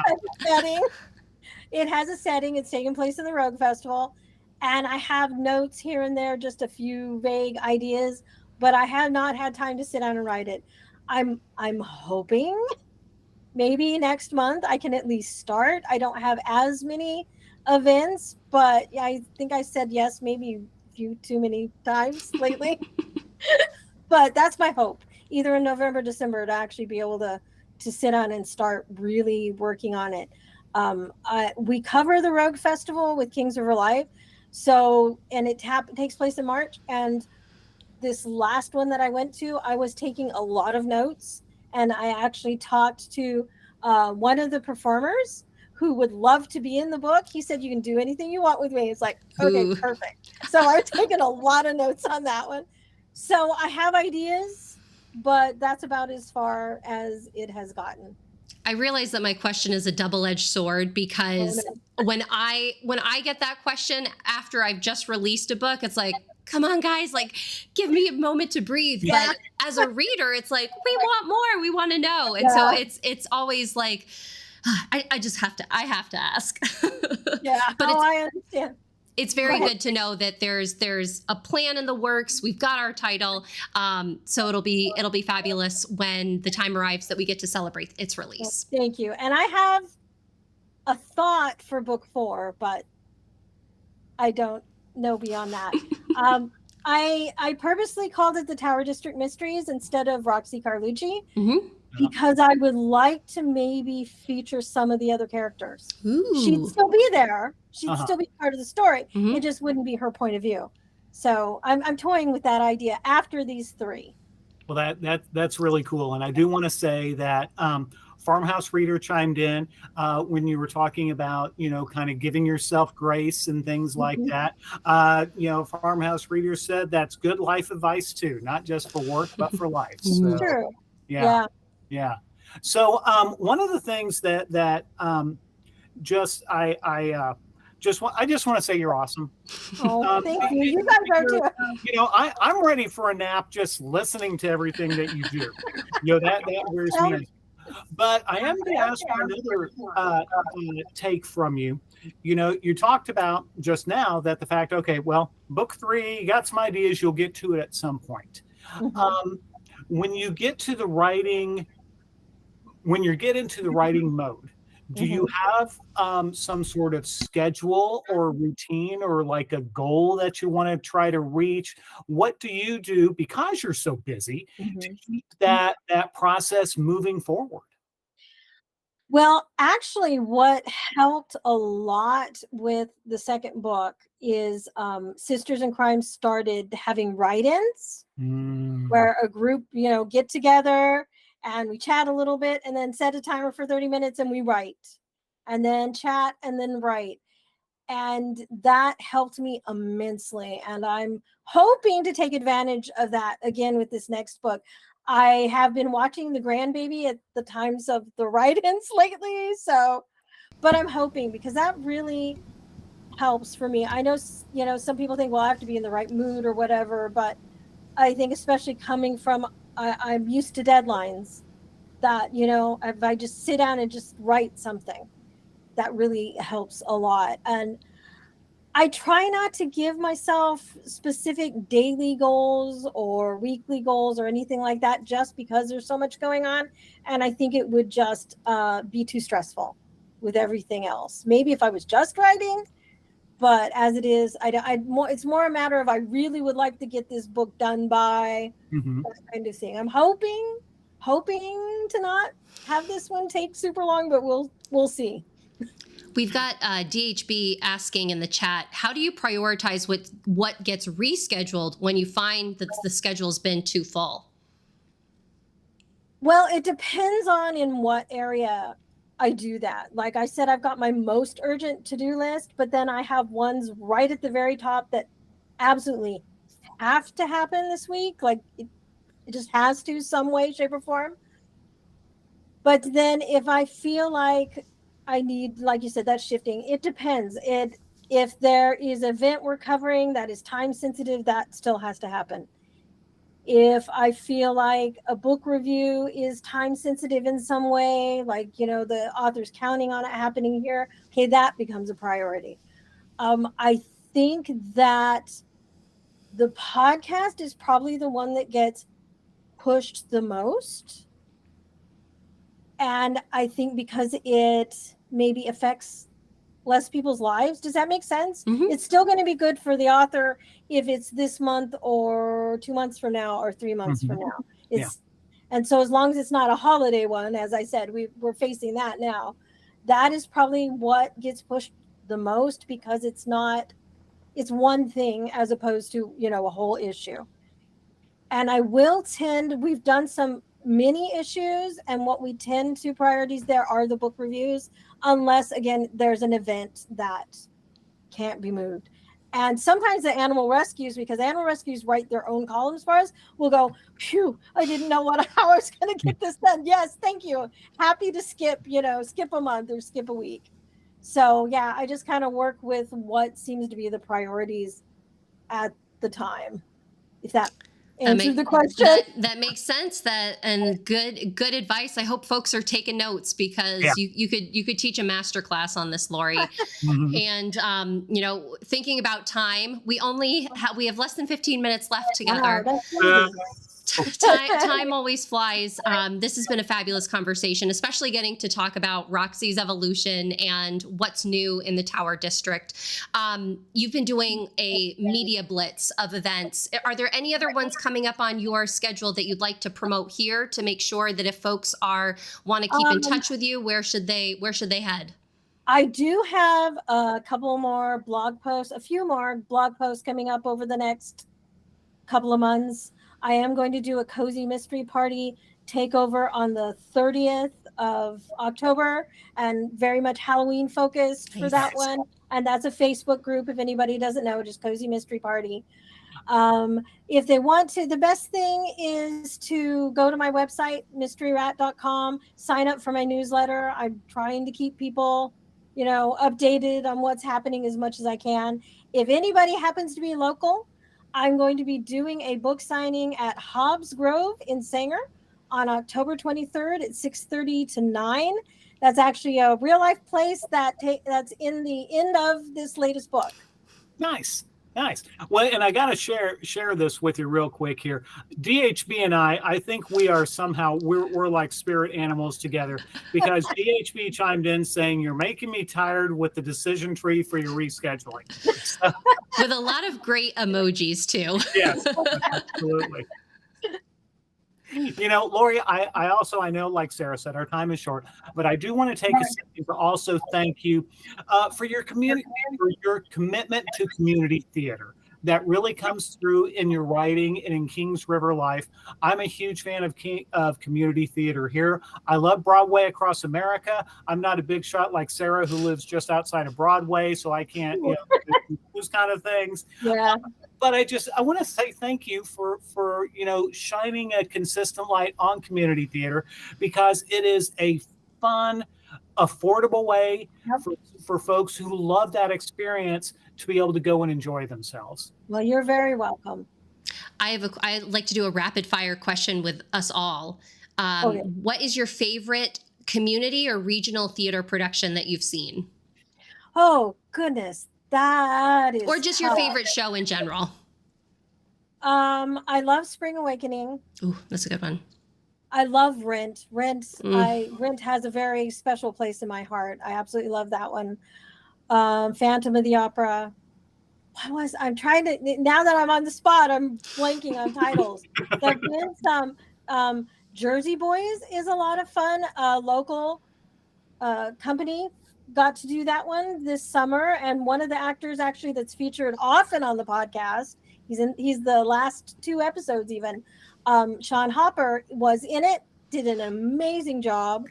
It has a setting. It's taking place in the Rogue Festival. And I have notes here and there, just a few vague ideas, but I have not had time to sit down and write it. I'm hoping maybe next month I can at least start. I don't have as many events, but I think I said yes maybe a few too many times lately. But that's my hope, either in November, December, to actually be able to sit down and start really working on it. We cover the Rogue Festival with Kings River Live, and it takes place in March. And this last one that I went to, I was taking a lot of notes, and I actually talked to one of the performers who would love to be in the book. He said, "You can do anything you want with me." It's like, okay, perfect. So I've taken a lot of notes on that one. So I have ideas, but that's about as far as it has gotten. I realize that my question is a double-edged sword, because when I get that question after I've just released a book, it's like, come on, guys, give me a moment to breathe. Yeah. But as a reader, it's like, we want more, we want to know. And so it's always like, I have to ask. Yeah, but I understand. It's very good to know that there's a plan in the works. We've got our title. So it'll be fabulous when the time arrives that we get to celebrate its release. Well, thank you. And I have a thought for book 4, but I don't know beyond that. I purposely called it the Tower District Mysteries instead of Roxy Carlucci, because I would like to maybe feature some of the other characters. Ooh. She'd still be there. She'd still be part of the story. It just wouldn't be her point of view. So I'm toying with that idea after these 3. Well, that's really cool. And I do want to say that Farmhouse Reader chimed in when you were talking about, kind of giving yourself grace and things like that. Farmhouse Reader said that's good life advice too, not just for work, but for life. So, True. Yeah. So one of the things that I just want to say you're awesome. Oh, thank you. You guys are too. I'm ready for a nap just listening to everything that you do. That wears me in. But I am going to ask for another take from you. You talked about just now that the fact, okay, well, book 3, you got some ideas, you'll get to it at some point. When you get to the writing, when you get into the writing mode, do you have some sort of schedule or routine or like a goal that you want to try to reach? What do you do, because you're so busy, to keep that process moving forward? Well, actually, what helped a lot with the second book is Sisters in Crime started having write-ins where a group, get together and we chat a little bit and then set a timer for 30 minutes and we write, and then chat and then write. And that helped me immensely. And I'm hoping to take advantage of that again with this next book. I have been watching the grandbaby at the times of the write-ins lately. But I'm hoping, because that really helps for me. I know, some people think, well, I have to be in the right mood or whatever, but I think especially coming from, I'm used to deadlines, that, if I just sit down and just write something, that really helps a lot. And I try not to give myself specific daily goals or weekly goals or anything like that, just because there's so much going on. And I think it would just be too stressful with everything else. Maybe if I was just writing, but as it is, it's more a matter of, I really would like to get this book done by that kind of thing. I'm hoping to not have this one take super long, but we'll see. We've got DHB asking in the chat, how do you prioritize what gets rescheduled when you find that the schedule's been too full? Well, it depends on in what area I do that. Like I said, I've got my most urgent to-do list, but then I have ones right at the very top that absolutely have to happen this week. Like it just has to, some way, shape, or form. But then if I feel like I need, like you said, that's shifting. It depends. If there is an event we're covering that is time sensitive, that still has to happen. If I feel like a book review is time sensitive in some way, like, the author's counting on it happening here, okay, that becomes a priority. I think that the podcast is probably the one that gets pushed the most. And I think because it maybe affects less people's lives. Does that make sense? Mm-hmm. It's still going to be good for the author if it's this month or 2 months from now or 3 months from now. And so as long as it's not a holiday one, as I said, we're facing that now. That is probably what gets pushed the most because it's one thing as opposed to, a whole issue. And we've done some mini issues, and what we tend to priorities there are the book reviews, unless again there's an event that can't be moved. And sometimes the animal rescues, because animal rescues write their own columns for us, will go, phew, I didn't know how I was going to get this done. Yes, thank you. Happy to skip a month or skip a week. So yeah, I just kind of work with what seems to be the priorities at the time, if that answer the question. That makes sense. And good advice. I hope folks are taking notes because you could teach a master class on this, Lorie. And thinking about time, we have less than 15 minutes left together. Time always flies. This has been a fabulous conversation, especially getting to talk about Roxy's evolution and what's new in the Tower District. You've been doing a media blitz of events. Are there any other ones coming up on your schedule that you'd like to promote here to make sure that if folks want to keep in touch with you, where should they head? I do have a few more blog posts coming up over the next couple of months. I am going to do a cozy mystery party takeover on the 30th of October, and very much Halloween focused for that one. And that's a Facebook group. If anybody doesn't know, just Cozy Mystery Party. If they want to, the best thing is to go to my website, mysteryrat.com, sign up for my newsletter. I'm trying to keep people, updated on what's happening as much as I can. If anybody happens to be local, I'm going to be doing a book signing at Hobbs Grove in Sanger on October 23rd at 6:30 to 9. That's actually a real life place that's in the end of this latest book. Nice. Well, and I got to share this with you real quick here. DHB and I think we are somehow, we're like spirit animals together, because DHB chimed in saying, you're making me tired with the decision tree for your rescheduling. So, with a lot of great emojis too. Yes, absolutely. Lorie, I know, like Sarah said, our time is short, but I do want to take a second to also thank you for your community, for your commitment to community theater. That really comes through in your writing and in Kings River Life. I'm a huge fan of community theater here. I love Broadway across America. I'm not a big shot like Sarah, who lives just outside of Broadway, so I can't do those kind of things. Yeah. But I want to say thank you for shining a consistent light on community theater, because it is a fun, affordable way for folks who love that experience to be able to go and enjoy themselves. Well, you're very welcome. I'd like to do a rapid fire question with us all. What is your favorite community or regional theater production that you've seen? Oh, goodness. That is or just tough. Your favorite show in general. I love Spring Awakening. Ooh, that's a good one. I love Rent. Rent has a very special place in my heart. I absolutely love that one. Phantom of the Opera. I'm trying to, now that I'm on the spot, I'm blanking on titles. There've been some, Jersey Boys is a lot of fun. Local company got to do that one this summer, and one of the actors actually that's featured often on the podcast, he's the last 2 episodes even, Sean Hopper was in it, did an amazing job,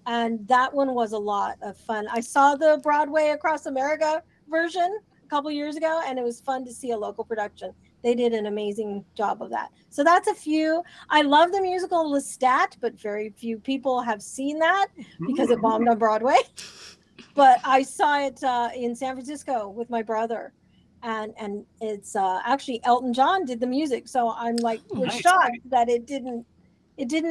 and that one was a lot of fun. I saw the Broadway Across America version a couple years ago, and it was fun to see a local production. They did an amazing job of that. So that's a few. I love the musical Lestat, but very few people have seen that because it bombed on Broadway. But I saw it in San Francisco with my brother, and it's actually Elton John did the music. So I'm like was shocked that it didn't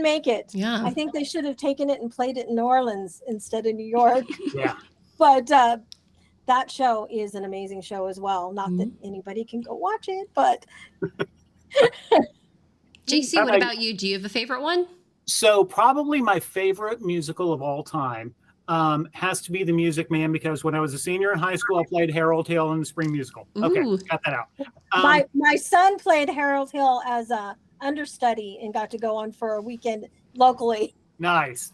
make it. Yeah. I think they should have taken it and played it in New Orleans instead of New York. Yeah. But that show is an amazing show as well. Not that anybody can go watch it, but. JC, what about you? Do you have a favorite one? So probably my favorite musical of all time has to be The Music Man, because when I was a senior in high school, I played Harold Hill in the spring musical. Okay, got that out. My son played Harold Hill as a understudy and got to go on for a weekend locally. Nice.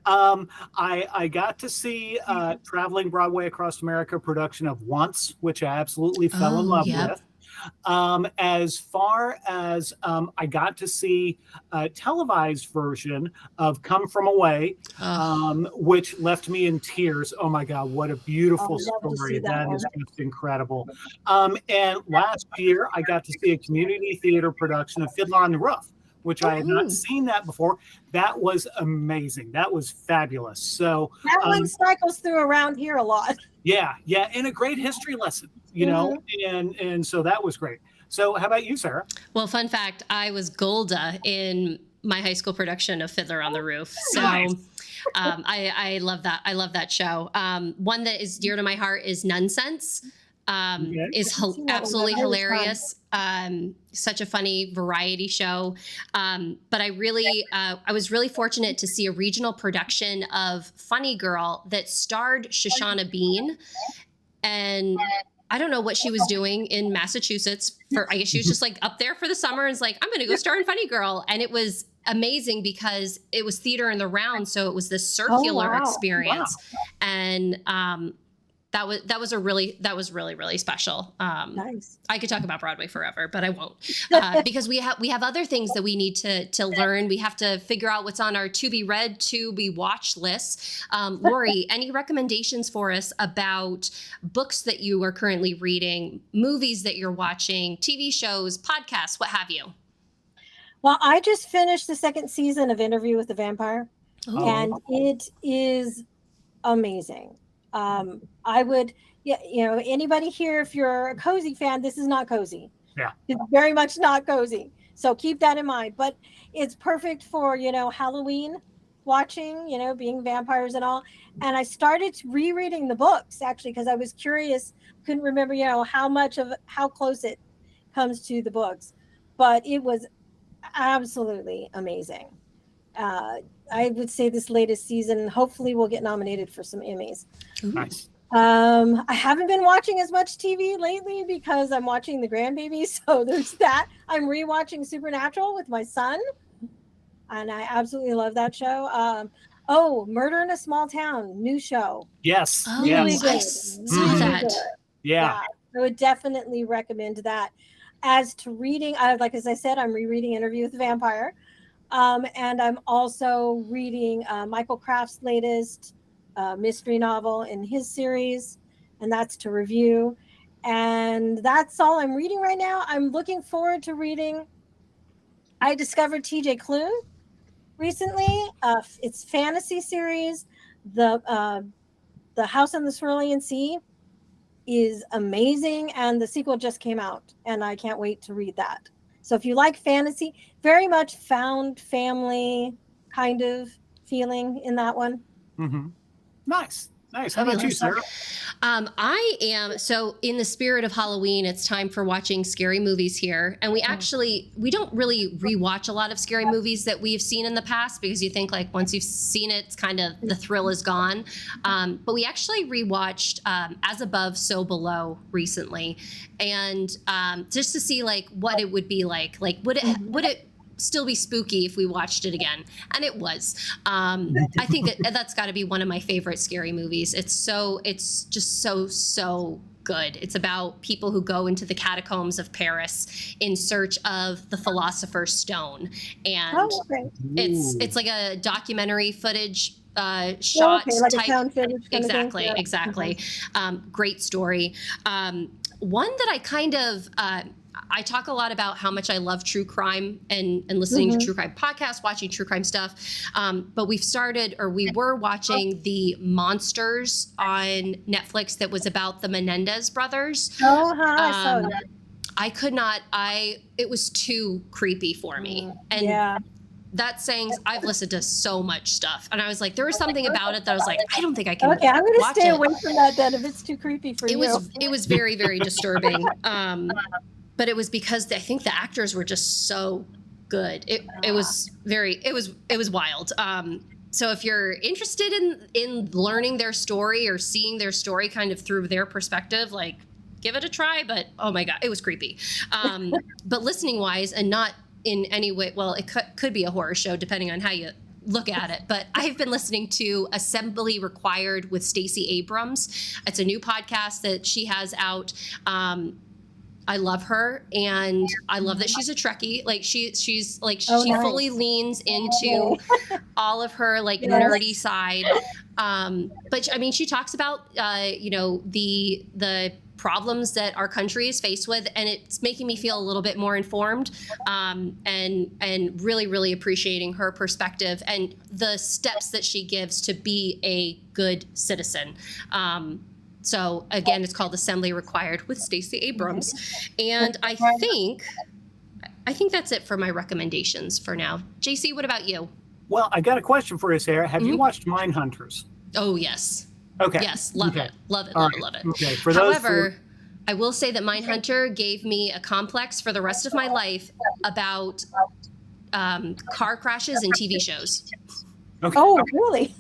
I got to see traveling Broadway Across America production of Once, which I absolutely fell in love with. As far as I got to see a televised version of Come From Away, which left me in tears. Oh my God, what a beautiful story. That is just incredible. And last year, I got to see a community theater production of Fiddler on the Roof, which I had not seen that before. That was amazing. That was fabulous. So that one cycles through around here a lot. Yeah, and a great history lesson, you know, and so that was great. So how about you, Sarah? Well, fun fact, I was Golda in my high school production of Fiddler on the Roof. So I love that. I love that show. One that is dear to my heart is Nonsense. Is absolutely hilarious. Such a funny variety show. But I was really fortunate to see a regional production of Funny Girl that starred Shoshana Bean. And I don't know what she was doing in Massachusetts I guess she was just like up there for the summer and was like, I'm going to go star in Funny Girl. And it was amazing because it was theater in the round. So it was this circular experience. And, that was really, really special. Nice. I could talk about Broadway forever, but I won't, because we have other things that we need to learn. We have to figure out what's on our to be read, to be watched list. Lorie, any recommendations for us about books that you are currently reading, movies that you're watching, TV shows, podcasts, what have you? Well, I just finished the 2nd season of Interview with the Vampire, and it is amazing. I would, anybody here, if you're a cozy fan, this is not cozy. Yeah. It's very much not cozy. So keep that in mind. But it's perfect for, Halloween watching, being vampires and all. And I started rereading the books, actually, because I was curious, couldn't remember, how close it comes to the books. But it was absolutely amazing. I would say this latest season hopefully will get nominated for some Emmys. Nice. I haven't been watching as much TV lately because I'm watching the grandbaby. So there's that. I'm rewatching Supernatural with my son, and I absolutely love that show. Murder in a Small Town, new show. Yes. Really yes. good. I saw that. Good. Yeah. I would definitely recommend that. As to reading, as I said, I'm rereading Interview with the Vampire. And I'm also reading Michael Kraft's latest mystery novel in his series, and that's to review. And that's all I'm reading right now. I'm looking forward to reading. I discovered TJ Klune recently. It's fantasy series. The House on the Cerulean Sea is amazing, and the sequel just came out, and I can't wait to read that. So if you like fantasy, very much found family kind of feeling in that one. Mm-hmm. Nice. How about you, Sarah? I am. So in the spirit of Halloween, it's time for watching scary movies here. And we don't really rewatch a lot of scary movies that we've seen in the past, because you think like once you've seen it, it's kind of the thrill is gone. But we actually rewatched As Above, So Below recently. And just to see like what it would be like would it still be spooky if we watched it again. And it was. I think that's got to be one of my favorite scary movies. It's just so good. It's about people who go into the catacombs of Paris in search of the Philosopher's Stone. And it's like a documentary footage shot like type. a found footage kind Exactly, of thing? exactly. Great story. One that I kind of I talk a lot about how much I love true crime and listening to true crime podcasts, watching true crime stuff. But we were watching the Monsters on Netflix that was about the Menendez brothers. I saw that. I could not, it was too creepy for me. And that saying, I've listened to so much stuff. And I was like, there was something about it that I was like, I don't think I can Okay, I'm going to watch stay it. away from that then if it's too creepy for you. It was very, very disturbing. But it was because I think the actors were just so good. It was wild. So if you're interested in learning their story or seeing their story kind of through their perspective, like give it a try. But oh my God, it was creepy. But listening wise and not in any way, well, it could be a horror show depending on how you look at it. But I've been listening to Assembly Required with Stacey Abrams. It's a new podcast that she has out. I love her, and I love that she's a Trekkie. Like she's like she fully leans into all of her like nerdy side. But I mean, she talks about the problems that our country is faced with, and it's making me feel a little bit more informed, and really, really appreciating her perspective and the steps that she gives to be a good citizen. So again, it's called Assembly Required with Stacey Abrams. And I think that's it for my recommendations for now. JC, what about you? Well, I got a question for you, Sarah. Have you watched Mindhunters? Oh, yes. Okay. Yes, love it. Love it. Okay. However, I will say that Mindhunter gave me a complex for the rest of my life about car crashes and TV shows. Okay. Oh, really?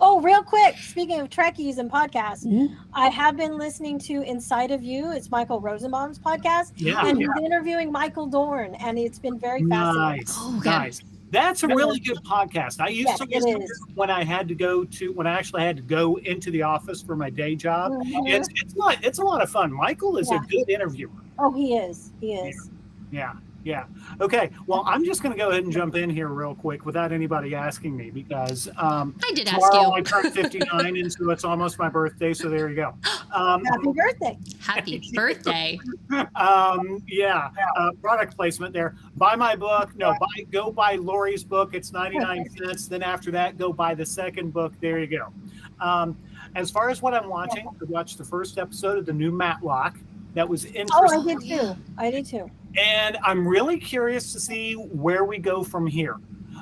Oh, real quick. Speaking of Trekkies and podcasts, I have been listening to Inside of You. It's Michael Rosenbaum's podcast. Yeah. And he's interviewing Michael Dorn, and it's been very fascinating. Nice. Oh, okay. Nice. That's a really good podcast. I used to listen to it when I actually had to go into the office for my day job. It's a lot of fun. Michael is a good interviewer. Oh, he is. Yeah. Okay. Well, I'm just going to go ahead and jump in here real quick without anybody asking me because I did ask you. I turned 59, and so it's almost my birthday. So there you go. Happy birthday! Happy birthday! Product placement there. Buy my book. No, go buy Lorie's book. It's 99 cents. Then after that, go buy the second book. There you go. As far as what I'm watching, I watched the first episode of the new Matlock. That was interesting. Oh, I did too. And I'm really curious to see where we go from here.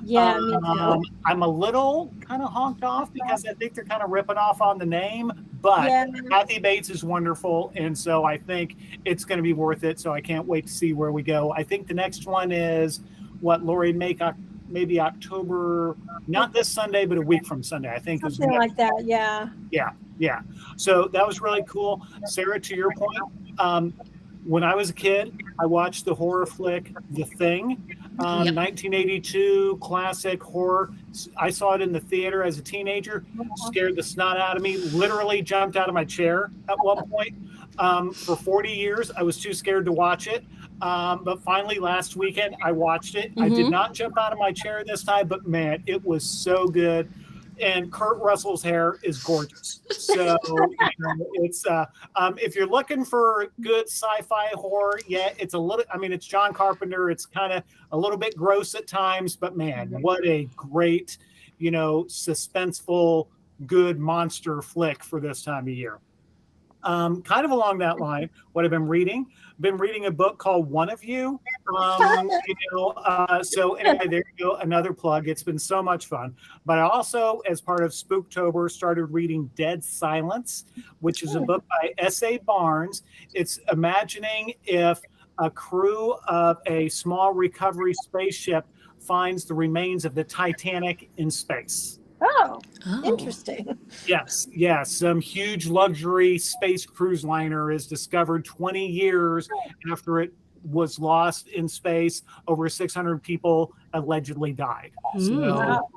Yeah, me too. I'm a little kind of honked off because I think they're kind of ripping off on the name, but Kathy Bates is wonderful, and so I think it's going to be worth it. So I can't wait to see where we go. I think the next one is what Lorie maybe October, not this Sunday, but a week from Sunday. I think something like that. Yeah. So that was really cool. Sarah, to your point, when I was a kid, I watched the horror flick The Thing, 1982 classic horror. I saw it in the theater as a teenager, scared the snot out of me, literally jumped out of my chair at one point. For 40 years, I was too scared to watch it. But finally, last weekend, I watched it. I did not jump out of my chair this time, but man, it was so good. And Kurt Russell's hair is gorgeous. So it's if you're looking for good sci-fi horror, it's a little. I mean, it's John Carpenter. It's kind of a little bit gross at times, but man, what a great, suspenseful, good monster flick for this time of year. Kind of along that line, what I've been reading. Been reading a book called One of You. So anyway, there you go. Another plug. It's been so much fun. But I also, as part of Spooktober, started reading Dead Silence, which is a book by S.A. Barnes. It's imagining if a crew of a small recovery spaceship finds the remains of the Titanic in space. Oh, interesting. Yes. Some huge luxury space cruise liner is discovered 20 years after it was lost in space. Over 600 people allegedly died. Wow.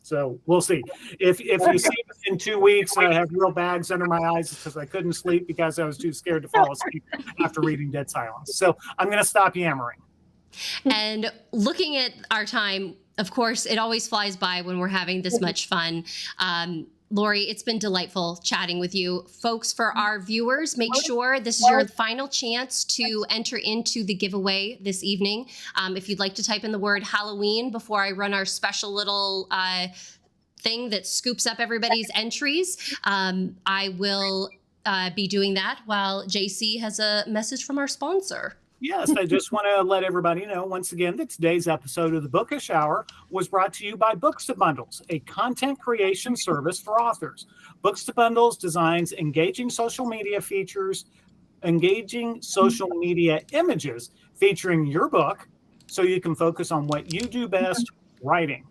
So we'll see. If you see us in 2 weeks and I have real bags under my eyes because I couldn't sleep because I was too scared to fall asleep after reading Dead Silence. So I'm going to stop yammering. And looking at our time, of course, it always flies by when we're having this much fun. Lorie, it's been delightful chatting with you. Folks, for our viewers, make sure this is your final chance to enter into the giveaway this evening. If you'd like to type in the word Halloween before I run our special little thing that scoops up everybody's entries, I will be doing that while JC has a message from our sponsor. Yes, I just want to let everybody know once again that today's episode of the Bookish Hour was brought to you by Books to Bundles, a content creation service for authors. Books to Bundles designs engaging social media images featuring your book so you can focus on what you do best, writing.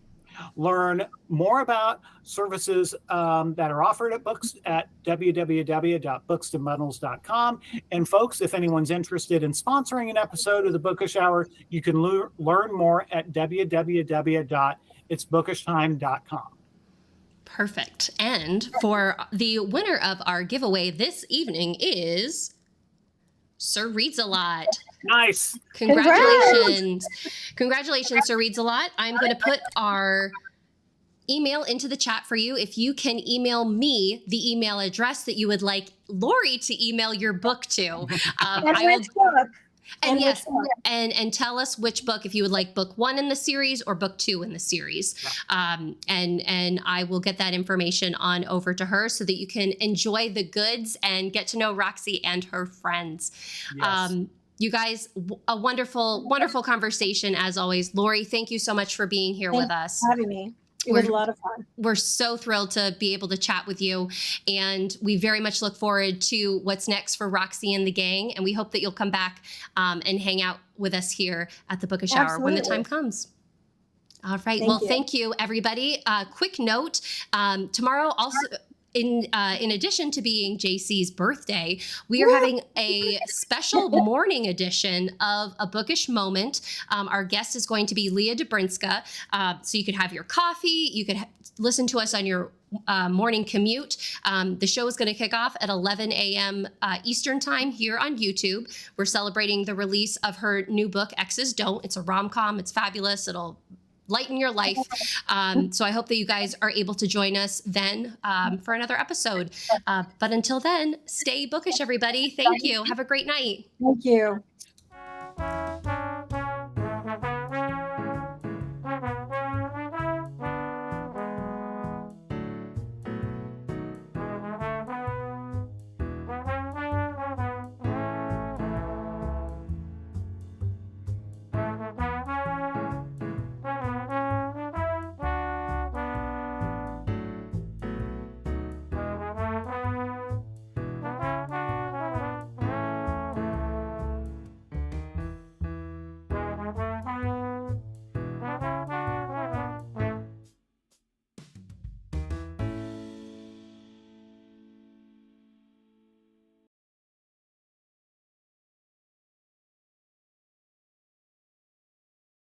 Learn more about services that are offered at books at www.bookstobundles.com. And folks, if anyone's interested in sponsoring an episode of the Bookish Hour, you can learn more at www.itsbookishtime.com. Perfect. And for the winner of our giveaway this evening is Sir Reads a Lot. Nice. Congratulations. Congratulations, Sir Reads a Lot. I'm going to put our email into the chat for you. If you can email me the email address that you would like Lorie to email your book to. And tell us which book, if you would like book 1 in the series or book 2 in the series. And I will get that information on over to her so that you can enjoy the goods and get to know Roxy and her friends. Yes. You guys, a wonderful, wonderful conversation as always. Lorie, thank you so much for being here with us. Thanks for having me. It was a lot of fun. We're so thrilled to be able to chat with you. And we very much look forward to what's next for Roxy and the gang. And we hope that you'll come back and hang out with us here at the Bookish Hour when the time comes. All right. Thank you, everybody. Quick note, tomorrow also... In addition to being JC's birthday, we are having a special morning edition of A Bookish Moment. Our guest is going to be Leah Dobrinska. So you could have your coffee. You could listen to us on your morning commute. The show is going to kick off at 11 a.m. Eastern time here on YouTube. We're celebrating the release of her new book, Exes Don't. It's a rom-com. It's fabulous. It'll lighten your life. So I hope that you guys are able to join us then for another episode. But until then, stay bookish, everybody. Thank you. Have a great night. Thank you.